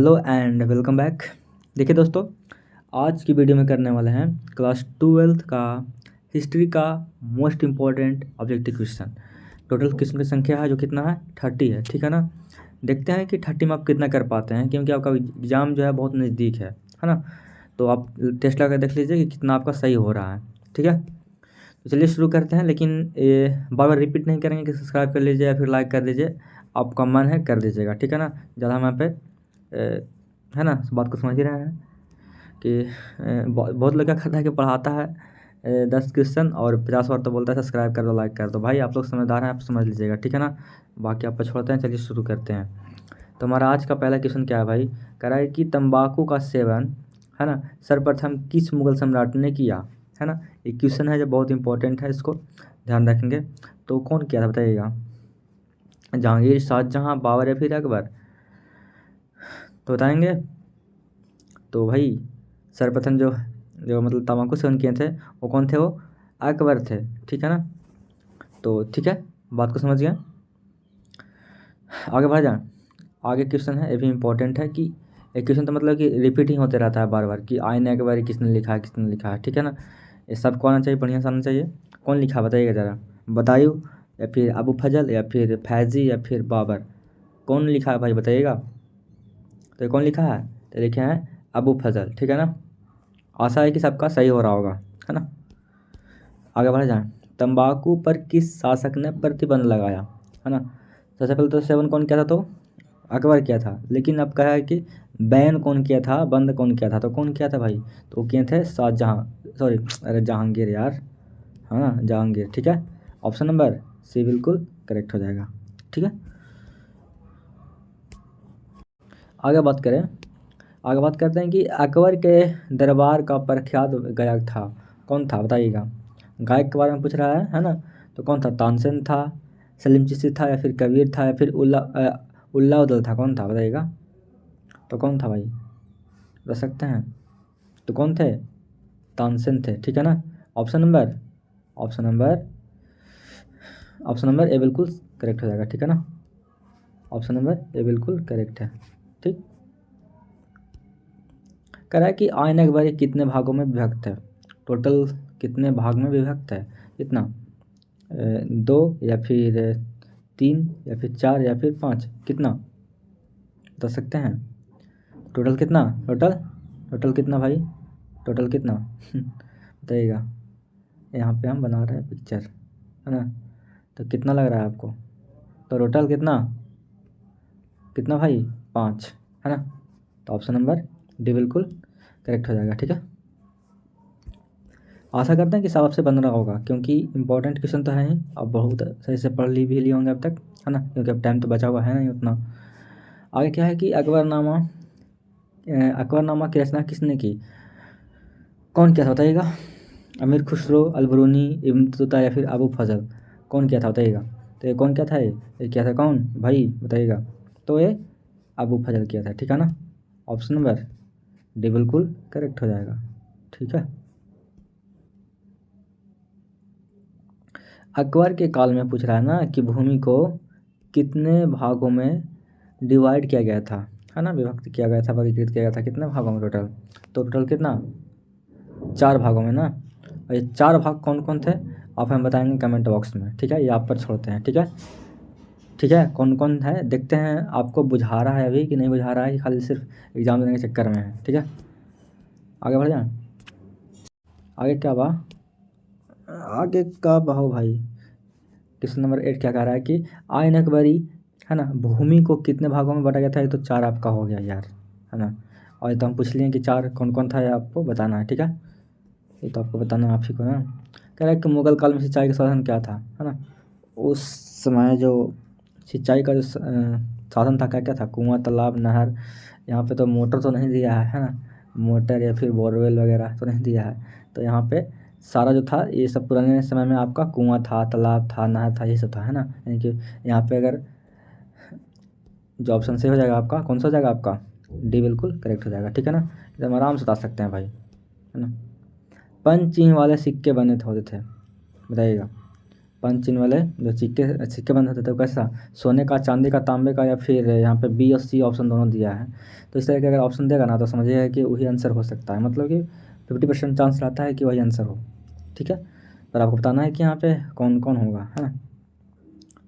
Hello and welcome back. देखिए दोस्तों, आज की वीडियो में करने वाले हैं क्लास 12th का हिस्ट्री का most important objective question. Total question की संख्या है जो कितना है 30 है, ठीक है ना। देखते हैं कि 30 में आप कितना कर पाते हैं, क्योंकि आपका एग्ज़ाम जो है बहुत नज़दीक है ना। तो आप टेस्ट लगा देख लीजिए कि कितना आपका सही हो रहा है, ठीक है। तो चलिए शुरू करते हैं, लेकिन बार बार रिपीट नहीं करेंगे कि सब्सक्राइब कर लीजिए या फिर लाइक कर दीजिए। आपका मन है कर दीजिएगा, ठीक है ना। ज़्यादा हम यहाँ पे है ना, बात को समझ ही रहे हैं कि बहुत लोग क्या करता है कि पढ़ाता है 10 क्वेश्चन और 50 बार तो बोलता है सब्सक्राइब कर दो लाइक कर दो। भाई आप लोग समझदार हैं, आप समझ लीजिएगा, ठीक है ना। बाकी आप पर छोड़ते हैं, चलिए शुरू करते हैं। तो हमारा आज का पहला क्वेश्चन क्या है भाई, कह रहा है कि तंबाकू का सेवन है ना सर्वप्रथम किस मुगल सम्राट ने किया, है ना। एक क्वेश्चन है जो बहुत इंपॉर्टेंट है, इसको ध्यान रखेंगे। तो कौन किया था बताइएगा, जहांगीर, शाहजहाँ, बाबर या फिर अकबर, तो बताएंगे। तो भाई सर्वप्रथम जो जो मतलब तंबाकू सेवन किए थे वो कौन थे, वो अकबर थे, ठीक है ना। तो ठीक है, बात को समझ गए, आगे बढ़ जाए। आगे क्वेश्चन है, ये भी इम्पोर्टेंट है कि एक क्वेश्चन तो मतलब कि रिपीट ही होते रहता है बार बार कि आईने के बारे किसने लिखा है किसने लिखा है, ठीक है ना। ये सबको आना चाहिए, बढ़िया से आना चाहिए। कौन लिखा बताइएगा ज़रा, बदायूं या फिर अबू फजल या फिर फैज़ी या फिर बाबर, कौन लिखा है भाई बताइएगा। तो ये कौन लिखा है, तो लिखे हैं अबू फजल, ठीक है ना। आशा है कि सबका सही हो रहा होगा, है ना। आगे बढ़ जाएं। तंबाकू पर किस शासक ने प्रतिबंध लगाया, है ना। सबसे पहले तो सेवन कौन किया था, तो अकबर किया था। लेकिन अब कहा है कि बैन कौन किया था, बंद कौन किया था, तो कौन किया था भाई, तो वो किए थे शाहजहाँ, सॉरी अरे जहांगीर यार, हाँ जहांगीर, ठीक है। ऑप्शन नंबर सी बिल्कुल करेक्ट हो जाएगा, ठीक है। आगे बात करें, आगे बात करते हैं कि अकबर के दरबार का प्रख्यात गायक था, कौन था बताइएगा। गायक के बारे में पूछ रहा है ना। तो कौन था, तानसेन था, सलीम चिश्ती था या फिर कबीर था या फिर उल्ला उदल था, कौन था बताइएगा। तो कौन था भाई, बता सकते हैं। तो कौन थे, तानसेन थे, ठीक है ना। Option number option number option number A बिल्कुल करेक्ट हो जाएगा, ठीक है ना। ऑप्शन नंबर ए बिल्कुल करेक्ट है, ठीक। कह रहा है कि आयन अकबरी कितने भागों में विभक्त है, टोटल कितने भाग में विभक्त है, कितना, 2 या फिर 3 या फिर 4 या फिर 5, कितना बता सकते हैं। टोटल कितना, टोटल टोटल कितना भाई, टोटल कितना बताइएगा। यहाँ पे हम बना रहे हैं पिक्चर, है ना। तो कितना लग रहा है आपको, तो टोटल कितना कितना भाई 5, है ना। तो ऑप्शन नंबर डी बिल्कुल करेक्ट हो जाएगा, ठीक है। आशा करते हैं कि सब आपसे बन रहा होगा, क्योंकि इंपॉर्टेंट क्वेश्चन तो है ही, अब बहुत सही से पढ़ ली भी लिए होंगे अब तक, है ना, क्योंकि अब टाइम तो बचा हुआ है नहीं उतना। आगे क्या है कि अकबरनामा की रचना किसने की, कौन किया था बताइएगा। अमीर खुसरो, अलबरूनी, इब्न बतूता या फिर अबू फजल, कौन किया था बताइएगा। तो ये कौन किया था, ये किया था कौन भाई बताइएगा। तो ये अबू फजल किया था, ठीक है ना। ऑप्शन नंबर डी बिल्कुल करेक्ट हो जाएगा, ठीक है। अकबर के काल में पूछ रहा है ना कि भूमि को कितने भागों में डिवाइड किया गया था, है ना, विभक्त किया गया था, वर्गीकृत किया गया था, कितने भागों में टोटल, तो टोटल कितना 4 भागों में ना। और ये 4 भाग कौन कौन थे आप हमें बताएंगे कमेंट बॉक्स में, ठीक है। ये आप पर छोड़ते हैं, ठीक है, ठीक है। कौन कौन है देखते हैं, आपको बुझा रहा है अभी कि नहीं बुझा रहा है, कि खाली सिर्फ एग्ज़ाम देने के चक्कर में है, ठीक है। आगे बढ़ जाए, आगे क्या बा, आगे का बहो भाई। क्वेश्चन नंबर 8 क्या कह रहा है कि आयन अकबरी, है ना, भूमि को कितने भागों में बांटा गया था, ये तो 4 आपका हो गया यार, है ना। और ये तो हम पूछ लिए कि 4 कौन कौन था, ये आपको बताना है, ठीक है। ये तो आपको बताना है आप ही को ना। कह रहा है कि मुगल काल में सिंचाई का साधन क्या था, है ना। उस समय जो सिंचाई का जो साधन था क्या क्या था, कुआं, तालाब, नहर। यहाँ पे तो मोटर तो नहीं दिया है ना, मोटर या फिर बोरवेल वगैरह तो नहीं दिया है। तो यहाँ पे सारा जो था ये सब पुराने समय में आपका कुआं था, तालाब था, नहर था, ये सब था, है ना। यानी कि यहाँ पे अगर जो ऑप्शन से हो जाएगा आपका, कौन सा हो जाएगा आपका, डी बिल्कुल करेक्ट हो जाएगा, ठीक है ना। एकदम आराम से बता सकते हैं भाई, है ना। पंच चिन्ह वाले सिक्के बने होते थे बताइएगा। पंच चिन्ह वाले जो सिक्के सिक्के बंद होते थे, कैसा, सोने का, चांदी का, तांबे का, या फिर यहाँ पे बी और सी ऑप्शन दोनों दिया है। तो इस तरह के अगर ऑप्शन देगा ना तो समझिएगा कि वही आंसर हो सकता है, मतलब कि 50% चांस रहता है कि वही आंसर हो। ठीक है, पर आपको बताना है कि यहाँ पे कौन कौन होगा, है ना।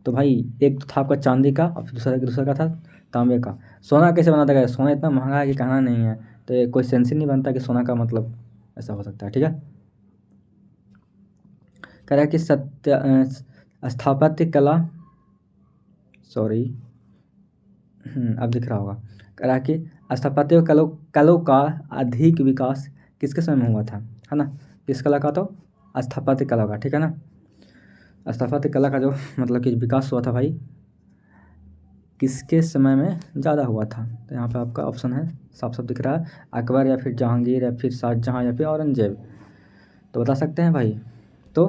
तो भाई एक तो था आपका चांदी का और फिर दूसरा का था तांबे का। सोना कैसे बना देगा, सोना इतना महंगा है कि कहना नहीं है, तो ये कोई सेंस ही नहीं बनता कि सोना का मतलब ऐसा हो सकता है। ठीक है, कह रहा है कि स्थापत्य कला, सॉरी, अब दिख रहा होगा। कह रहा है कि स्थापत्य कलों का अधिक विकास किसके समय में हुआ था, है ना। किस कला का, तो स्थापत्य कला का। ठीक है ना, स्थापत्य कला का जो मतलब कि विकास हुआ था भाई, किसके समय में ज़्यादा हुआ था। तो यहाँ पे आपका ऑप्शन है, साफ साफ दिख रहा है, अकबर या फिर जहांगीर या फिर शाहजहाँ या फिर औरंगजेब। तो बता सकते हैं भाई, तो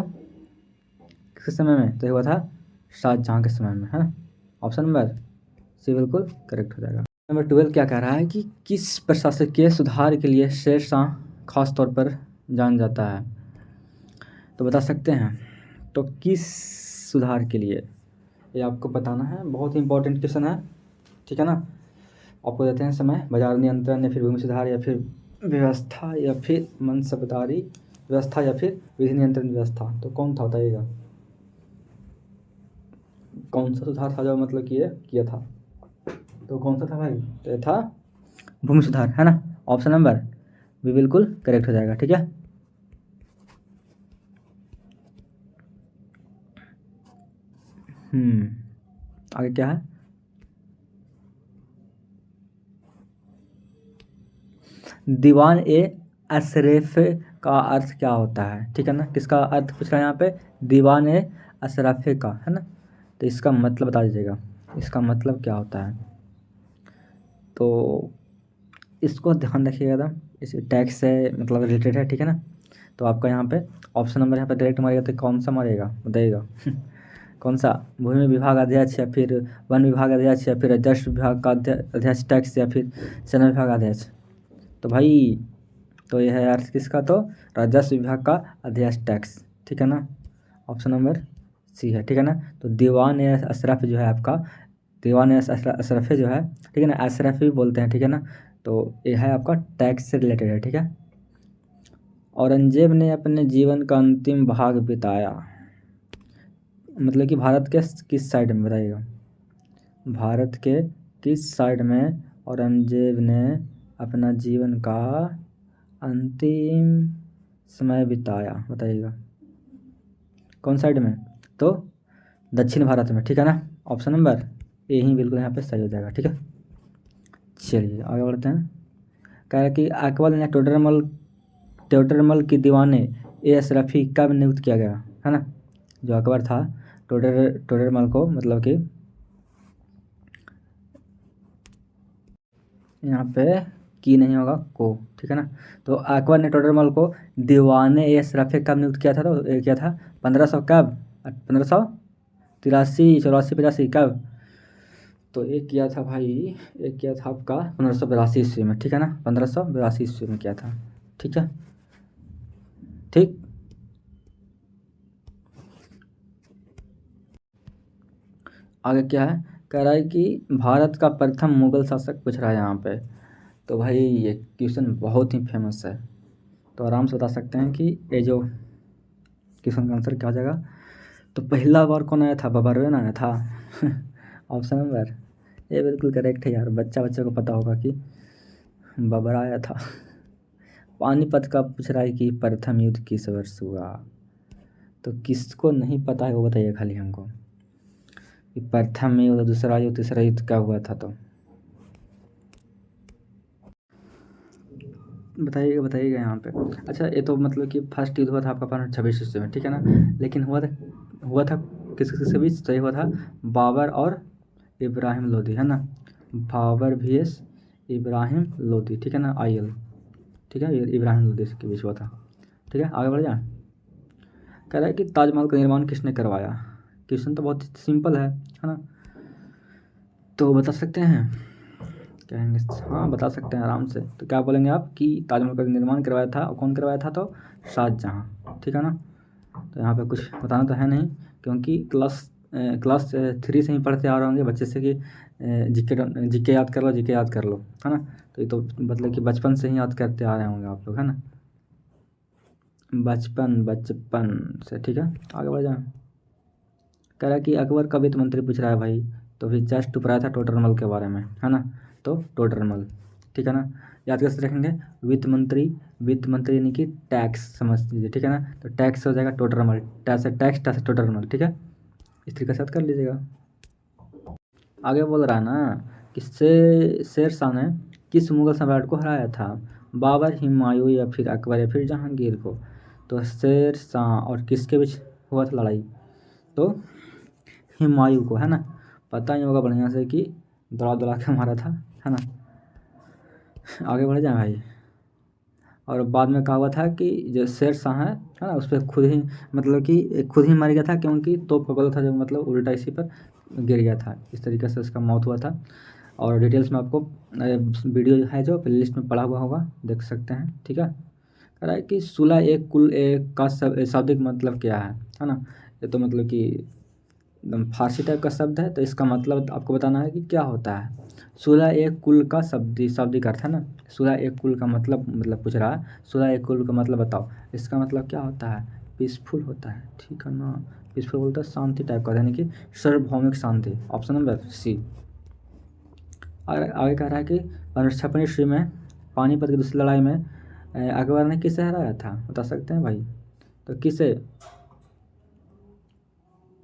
किस समय में, तो ये हुआ था शाहजहाँ के समय में, है ना। ऑप्शन नंबर सी बिल्कुल करेक्ट हो जाएगा। नंबर 12 क्या कह रहा है कि किस प्रशासकीय सुधार के लिए शेर शाह खास तौर पर जान जाता है। तो बता सकते हैं, तो किस सुधार के लिए, ये आपको बताना है, बहुत ही इंपॉर्टेंट क्वेश्चन है। ठीक है ना, आपको देते हैं समय, बाजार नियंत्रण या फिर भूमि सुधार या फिर व्यवस्था या फिर मनसबदारी व्यवस्था या फिर विधि नियंत्रण व्यवस्था। तो कौन था बताइएगा, कौन सा सुधार था जो मतलब कि ये किया था, तो कौन सा था भाई, तो ये था भूमि सुधार, है ना। ऑप्शन नंबर भी बिल्कुल करेक्ट हो जाएगा। ठीक है, आगे क्या है, दीवान ए अशरफ का अर्थ क्या होता है। ठीक है ना, किसका अर्थ पूछ रहा है यहाँ पे, दीवान ए अशरफ का, है ना। तो इसका मतलब बता दीजिएगा, इसका मतलब क्या होता है। तो इसको ध्यान रखिएगा एकदम, इस टैक्स से मतलब रिलेटेड है। ठीक है ना, तो आपका यहाँ पे ऑप्शन नंबर यहाँ पे डायरेक्ट मारेगा तो कौन सा मारेगा बताइएगा कौन सा, भूमि विभाग अध्यक्ष या फिर वन विभाग अध्यक्ष या फिर राजस्व विभाग का अध्यक्ष टैक्स या फिर सेना विभाग अध्यक्ष। तो भाई, तो यह है अर्थ किसका, तो राजस्व विभाग का अध्यक्ष टैक्स। ठीक है ना, ऑप्शन नंबर सी है। ठीक है ना, तो दीवान ए अशरफ जो है आपका, दीवान ए अशरफ जो है, ठीक है ना, अशरफ भी बोलते हैं। ठीक है ना, तो यह है आपका टैक्स से रिलेटेड है। ठीक है, औरंगजेब ने अपने जीवन का अंतिम भाग बिताया, मतलब कि भारत के किस साइड में बताइएगा, भारत के किस साइड में औरंगजेब ने अपना जीवन का अंतिम समय बिताया बताइएगा, कौन साइड में, तो दक्षिण भारत में। ठीक है ना, ऑप्शन नंबर ए ही बिल्कुल यहाँ पे सही हो जाएगा। ठीक है, चलिए आगे बढ़ते हैं। कह रहा है कि अकबर ने टोडरमल की दीवाने ए अशरफी कब नियुक्त किया गया, है ना। जो अकबर था, टोडरमल को, मतलब कि यहाँ पे की नहीं होगा को। ठीक है ना, तो अकबर ने टोडरमल को दीवाने ए अशरफी कब नियुक्त किया था, तो ये किया था 1500 कब, 1583 84 85 कब। तो एक किया था भाई, एक किया था आपका 1582 ईस्वी में। ठीक है ना, 1582 ईस्वी में किया था। ठीक है, ठीक, आगे क्या है, कह रहा है कि भारत का प्रथम मुगल शासक पूछ रहा है यहाँ पे। तो भाई ये क्वेश्चन बहुत ही फेमस है, तो आराम से बता सकते हैं कि ये जो क्वेश्चन का आंसर क्या हो जाएगा। तो पहला बार कौन आया था, बाबरवेन आया था ऑप्शन नंबर ये बिल्कुल करेक्ट है यार, बच्चा बच्चे को पता होगा कि बाबर आया था पानीपत का पूछ रहा है कि प्रथम युद्ध किस वर्ष हुआ। तो किसको नहीं पता है वो बताइए खाली हमको, कि प्रथम युद्ध, दूसरा युद्ध, तीसरा युद्ध क्या हुआ था। तो बताइएगा बताइएगा यहाँ पे। अच्छा, ये तो मतलब कि फर्स्ट युद्ध हुआ था आपका 1526 ईस्वी में। ठीक है ना, लेकिन हुआ था किस किसके बीच, तो ये हुआ था बाबर और इब्राहिम लोदी, है ना। बाबर vs इब्राहिम लोदी। ठीक है ना, IL, ठीक है, ये इब्राहिम लोदी के बीच हुआ था। ठीक है, आगे बढ़ जाए। कह रहा है कि ताजमहल का निर्माण किसने करवाया। क्वेश्चन तो बहुत सिंपल है ना। तो बता सकते हैं, कहेंगे हाँ बता सकते हैं आराम से। तो क्या बोलेंगे आप कि ताजमहल का निर्माण करवाया था, और कौन करवाया था, तो शाहजहाँ। ठीक है ना, तो यहाँ पे कुछ बताना तो है नहीं, क्योंकि क्लास 3 से ही पढ़ते आ रहे होंगे बच्चे से कि जीके याद कर लो, जीके याद कर लो, है ना। तो ये तो मतलब कि बचपन से ही याद करते आ रहे होंगे आप लोग, है ना, बचपन से। ठीक है, आगे बढ़ जाए। कह रहा है कि अकबर का वित्त मंत्री पूछ रहा है भाई, तो फिर जस्ट टू पढ़ा था टोडरमल के बारे में, है ना। तो टोडरमल, ठीक है ना, याद कैसे रखेंगे, वित्त मंत्री यानी कि टैक्स समझ लीजिए, ठीक है ना। तो टैक्स हो जाएगा टोडरमल, टैक्स टोडरमल, ठीक है, इस तरीके से याद कर लीजिएगा। आगे बोल रहा है ना कि शेर शाह ने किस मुगल सम्राट को हराया था, बाबर, हुमायूं या फिर अकबर या फिर जहांगीर को। तो शेर शाह और किसके बीच हुआ था लड़ाई, तो हुमायूं को, है ना। पता ही होगा बढ़िया से कि दौड़ा दौड़ा के मारा था, है ना। आगे बढ़ जाए भाई। और बाद में कहा हुआ था कि जो शेर शाह है ना, उस पर खुद ही मतलब कि खुद ही मर गया था, क्योंकि तोप का गोला था जो मतलब उल्टा इसी पर गिर गया था, इस तरीके से उसका मौत हुआ था। और डिटेल्स में आपको वीडियो है जो प्ले लिस्ट में पड़ा हुआ होगा, देख सकते हैं, ठीक है। कह रहा है कि सुलह एक कुल एक का शाब्दिक मतलब क्या है ना। ये तो मतलब कि एकदम फारसी टाइप का शब्द है, तो इसका मतलब आपको बताना है कि क्या होता है। सुलह एक कुल का शाब्दिक अर्थ है ना। सुलह एक कुल का मतलब पूछ रहा है, सुलह एक कुल का मतलब बताओ। इसका मतलब क्या होता है, पीसफुल होता है, ठीक है ना। पीसफुल बोलता है शांति टाइप का, यानी कि सार्वभौमिक शांति, ऑप्शन नंबर सी। आगे कह रहा है कि 1556 ईस्वी में पानीपत की दूसरी लड़ाई में अकबर ने किसे हराया था, बता सकते हैं भाई, तो किसे,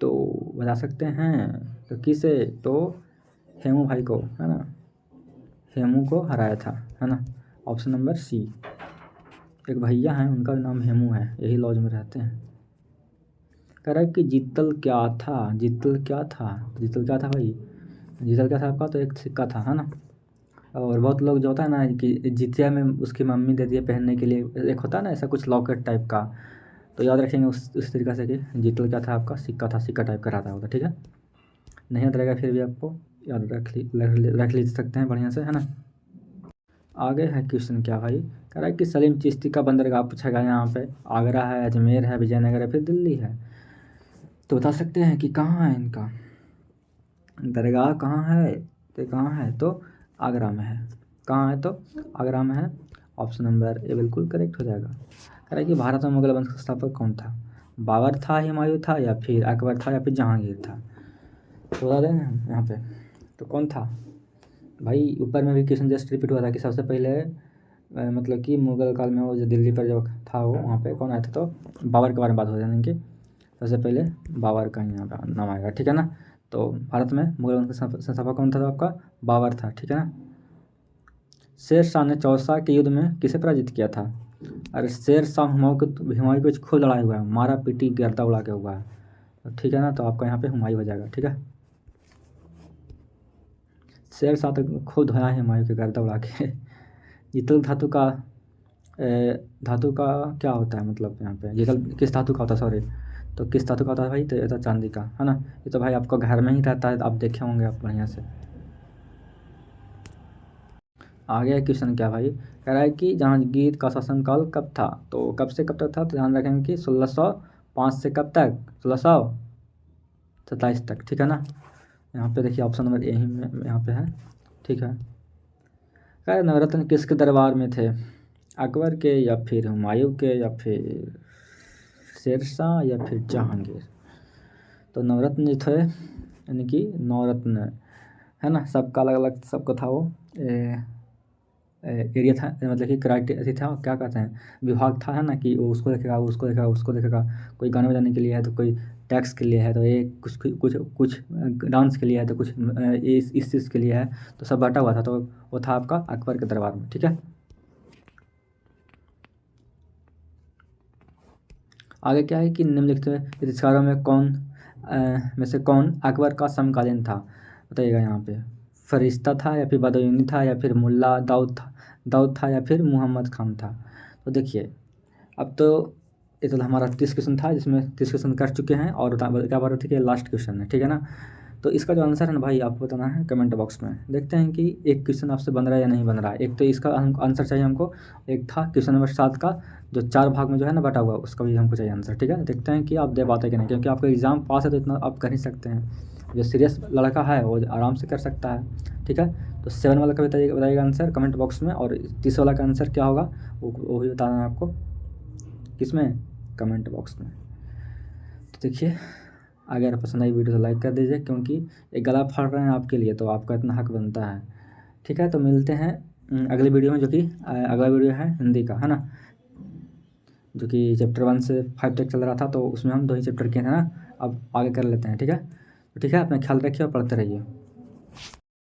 तो बता सकते हैं, तो किसे, तो हेमू भाई को, है ना, हेमू को हराया था, है ना, ऑप्शन नंबर सी। एक भैया हैं, उनका नाम हेमू है, यही लॉज में रहते हैं। कह रहा है कि जीतल क्या था, जीतल क्या था, जीतल क्या था भाई, जीतल क्या था आपका, तो एक सिक्का था, है ना। और बहुत लोग जो होता है ना कि जितिया में उसकी मम्मी दे दिए पहनने के लिए, एक होता है ना ऐसा कुछ लॉकेट टाइप का, तो याद रखेंगे उस तरीक़े से कि जीतल क्या था आपका, सिक्का था, सिक्का टाइप का रहता होगा, ठीक है। नहीं याद रहेगा फिर भी आपको याद रख ली सकते हैं बढ़िया से, है ना। आगे है क्वेश्चन क्या भाई, कह रहा है कि सलीम चिश्ती का बंदरगाह पूछेगा यहाँ पे, आगरा है, अजमेर है, विजयनगर है, फिर दिल्ली है। तो बता सकते हैं कि कहाँ है इनका दरगाह, कहाँ है, तो कहाँ है, तो आगरा में है। कहाँ है, तो आगरा में है, ऑप्शन नंबर ए बिल्कुल करेक्ट हो जाएगा। कह रहा है कि भारत में मुगल वंश का स्थापक कौन था, बाबर था, हुमायूं था, या फिर अकबर था, या फिर जहांगीर था। तो बता दें हम यहाँ पे, तो कौन था भाई। ऊपर में भी क्वेश्चन जस्ट रिपीट हुआ था कि सबसे पहले मतलब कि मुगल काल में वो जो दिल्ली पर जो था वो वहाँ पे कौन आया था, तो बाबर के बारे में बात हो जाए कि सबसे पहले बाबर का ही यहाँ पे नाम आएगा, ठीक है ना। तो भारत में मुगल वंश का संस्थापक कौन था, तो आपका बाबर था, ठीक है ना। शेर शाह ने चौसा के युद्ध में किसे पराजित किया था, अरे शेर शाह हुमायूं को खूब लड़ाई हुआ है, मारा पीटी गर्दा उड़ा के हुआ है, तो ठीक है ना। तो आपका यहाँ पे हुमायूं हो जाएगा, ठीक है। शेर शाह तो खूब धोया है हुमायूं के गर्दा उड़ा के। जीतल धातु का क्या होता है, मतलब यहाँ पे जीतल किस धातु का होता है, सॉरी, तो किस धातु का होता है भाई, तो ये तो चांदी का, है ना। ये तो भाई आपका घर में ही रहता है, आप देखे होंगे आप बढ़िया से। आगे क्वेश्चन क्या भाई, कह रहा है कि जहांगीर का शासनकाल कब था, तो कब से कब तक था, तो ध्यान रखेंगे कि 1605 से कब तक, 1627 तक, ठीक है ना। यहाँ पे देखिए ऑप्शन नंबर यही में यहाँ पे है, ठीक है। कह रहे नवरत्न किसके दरबार में थे, अकबर के, या फिर हुमायूं के, या फिर शेरशाह, या फिर जहांगीर। तो नवरत्न जो थे, यानी कि नवरत्न, है ना, सबका अलग अलग सबका था वो एरिया था, मतलब कि क्राइटेरिया था, क्या कहते हैं, विभाग था, है ना, कि वो उसको देखेगा, उसको देखेगा, उसको देखेगा। कोई गाने बजाने के लिए है, तो कोई टैक्स के लिए है, तो ये कुछ कुछ कुछ डांस के लिए है, तो कुछ इस चीज़ के लिए है, तो सब बांटा हुआ था। तो वो था आपका अकबर के दरबार में, ठीक है। आगे क्या है कि निम्नलिखित इतिहासकारों में में से कौन अकबर का समकालीन था, बताइएगा यहाँ पे। फरिश्ता था, या फिर बदयूनी था, या फिर मुल्ला दाऊद था, या फिर मुहम्मद खान था। तो देखिए अब तो ये तो हमारा 30 क्वेश्चन था, जिसमें 30 क्वेश्चन कर चुके हैं, और क्या बात थी कि लास्ट क्वेश्चन है, ठीक है ना। तो इसका जो आंसर है ना भाई आपको बताना है कमेंट बॉक्स में। देखते हैं कि एक क्वेश्चन आपसे बन रहा है या नहीं बन रहा है। एक तो इसका आंसर चाहिए हमको, एक था क्वेश्चन नंबर 7 का जो 4 भाग में जो है ना बटा हुआ, उसका भी हमको चाहिए आंसर। ठीक है, देखते हैं कि आप दे पाते कि नहीं, क्योंकि आपका एग्ज़ाम पास है तो इतना आप कर ही सकते हैं। जो सीरियस लड़का है वो आराम से कर सकता है। ठीक है, तो 7 वाला का बताइएगा आंसर कमेंट बॉक्स में, और 30 वाला का आंसर क्या होगा वो भी बताना है आपको। किसमें? कमेंट बॉक्स में। तो देखिए, अगर पसंद आई वीडियो तो लाइक कर दीजिए, क्योंकि एक गला फाड़ रहे हैं आपके लिए, तो आपका इतना हक बनता है। ठीक है, तो मिलते हैं अगले वीडियो में, जो कि अगला वीडियो है हिंदी का, है ना, जो कि चैप्टर 1 से 5 तक चल रहा था, तो उसमें हम 2 ही चैप्टर किए थे ना, अब आगे कर लेते हैं। ठीक है, तो ठीक है, अपना ख्याल रखिए और पढ़ते रहिए।